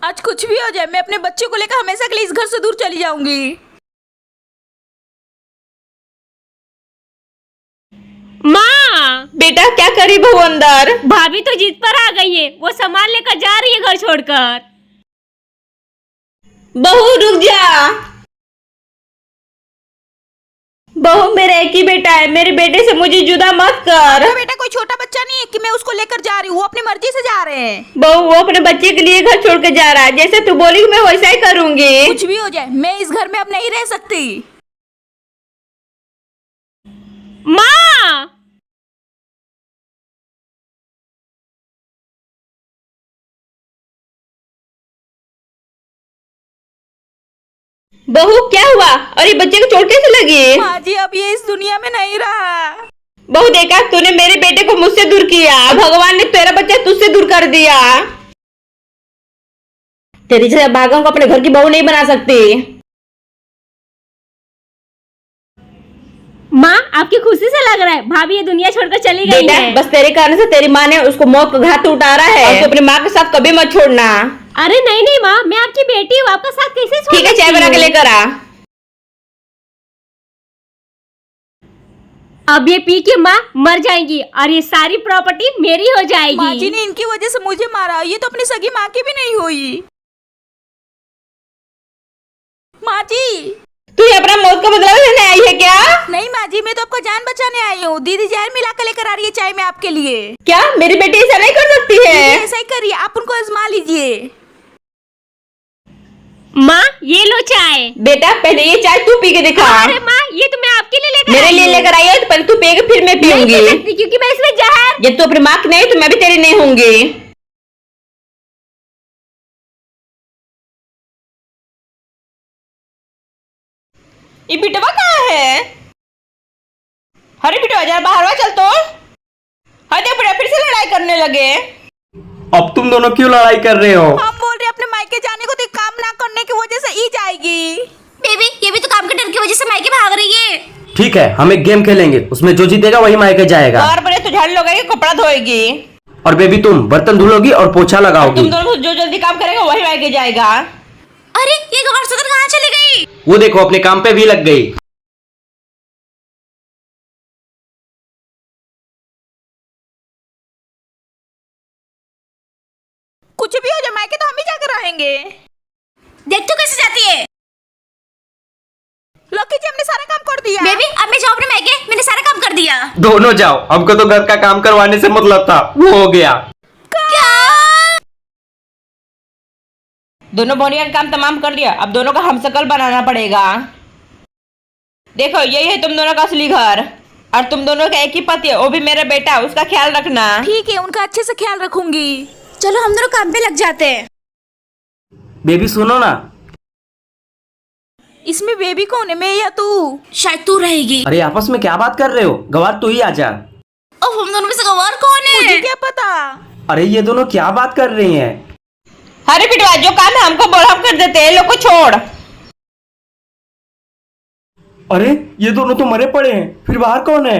आज कुछ भी हो जाए, मैं अपने बच्चों को लेकर हमेशा के लिए इस घर से दूर चली जाऊंगी। माँ! बेटा क्या करी बहू अंदर? भाभी तो जिद पर आ गई है, वो सामान लेकर जा रही है घर छोड़कर। बहू रुक जा। बहू मेरा एक ही बेटा है, मेरे बेटे से मुझे जुदा मत कर। तो बेटा कोई छोटा बच्चा नहीं है कि मैं उसको लेकर जा रही हूँ, वो अपनी मर्जी से जा रहे हैं। बहू वो अपने बच्चे के लिए घर छोड़ के जा रहा है, जैसे तू बोली मैं वैसा ही करूंगी। कुछ भी हो जाए, मैं इस घर में अब नहीं रह सकती। माँ! बहू क्या हुआ? और ये बच्चे को चोट कैसे लगी? माँ जी अब ये इस दुनिया में नहीं रहा। बहू देखा तूने मेरे बेटे को मुझसे दूर किया, भगवान ने तेरा बच्चा तुझसे दूर कर दिया। तेरी जैसे भागों को अपने घर की बहू नहीं बना सकती। माँ आपकी खुशी से लग रहा है भाभी ये दुनिया छोड़कर चली गई बेटा है। बस तेरे कारण से तेरी माँ ने उसको मौत का घाट उतारा है, और तू अपनी माँ के साथ कभी मत छोड़ना। अरे नहीं नहीं माँ, मैं आपकी बेटी हूँ, आपका साथ कैसे छोड़ ठीक है, चाय सकती बना के हूँ? लेकर आ। अब ये पी के माँ मर जाएंगी और ये सारी प्रॉपर्टी मेरी हो जाएगी। माँ जी ने इनकी वजह से मुझे मारा, ये तो अपनी सगी माँ की भी नहीं हुई। माँ जी तू ये अपना मौत का बदला लेने आई है क्या? नहीं माँ जी, मैं तो आपको जान बचाने आई हूँ। दीदी जहर मिला कर लेकर आ रही है चाय में आपके लिए। क्या मेरी बेटी ऐसा नहीं कर सकती है? दीदी, ऐसा ही करिए, आप उनको आजमा लीजिए। माँ ये लो चाय। बेटा पहले ये चाय तू पी के दिखा। अरे माँ ये तो मैं आपके लिए लेकर मेरे आई लिए हूँ। लेकर आई है तो पहले तू पिएगा फिर मैं नहीं पीऊंगी। पी सकती क्योंकि मैं इसमें जहर। ये तू अपनी माँ की नहीं तो मैं भी तेरी नहीं होंगी। ये बिटवा कहाँ है? अरे बिटवा जरा बाहर आ, चल तो। अरे बेटा फिर से लड़ाई करने लगे। अब तुम दोनों क्यों लड़ाई कर रहे हो? हम बोल रहे अपने मायके जाने को, तो काम ना करने की वजह से ई जाएगी। बेबी ये भी तो काम के डर की वजह से मायके भाग रही है। ठीक है, हम एक गेम खेलेंगे, उसमें जो जीतेगा वही मायके जाएगा। और बड़े तू झाड़ू लगाएगी, कपड़ा धोएगी। और बेबी तुम बर्तन धुलोगी और पोछा लगाओगी। तुम दोनों जो जल्दी काम करेगा वही मायके जाएगा। अरे ये गवार सदर कहाँ चली गई? वो देखो अपने काम पे भी लग गई। कुछ भी हो जाए मायके तो हम ही जाकर रहेंगे। देख तू कैसे जाती है। लकी जी हमने सारा काम कर दिया। बेबी अब मैं जाऊँ अपने मायके, मैंने सारा काम कर दिया। दोनों जाओ, हमको तो घर का काम करवाने से मतलब था, वो हो गया। क्या? दोनों बोनिया का काम तमाम कर दिया, अब दोनों का हमशक्ल बनाना पड़ेगा। देखो यही है तुम दोनों का असली घर, और तुम दोनों का एक ही पति है, वो भी मेरा बेटा, उसका ख्याल रखना। ठीक है, उनका अच्छे से ख्याल रखूंगी। चलो हम दोनों काम पे लग जाते हैं। बेबी सुनो ना। इसमें बेबी कौन है, मैं या तू? शायद तू रहेगी। अरे आपस में क्या बात कर रहे हो? गवार तू ही आजा। अब हम दोनों में से गवार कौन है? मुझे क्या पता। अरे ये दोनों क्या बात कर रही हैं? अरे बिटवा जो काम है हमको बोल, हम कर देते हैं, लोग को छोड़। अरे ये दोनों तो मरे पड़े हैं, फिर बाहर कौन है?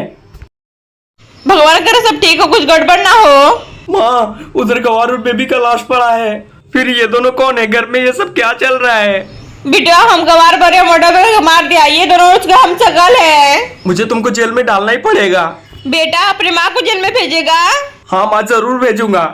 भगवान करे सब ठीक हो, कुछ गड़बड़ ना हो। माँ उधर गवार और बेबी का लाश पड़ा है, फिर ये दोनों कौन है? घर में ये सब क्या चल रहा है? बिटवा हम गवार भरे मोटा भरे मार दिया, ये दोनों उसका हमशक्ल है। मुझे तुमको जेल में डालना ही पड़ेगा। बेटा अपनी माँ को जेल में भेजेगा? हाँ माँ जरूर भेजूंगा।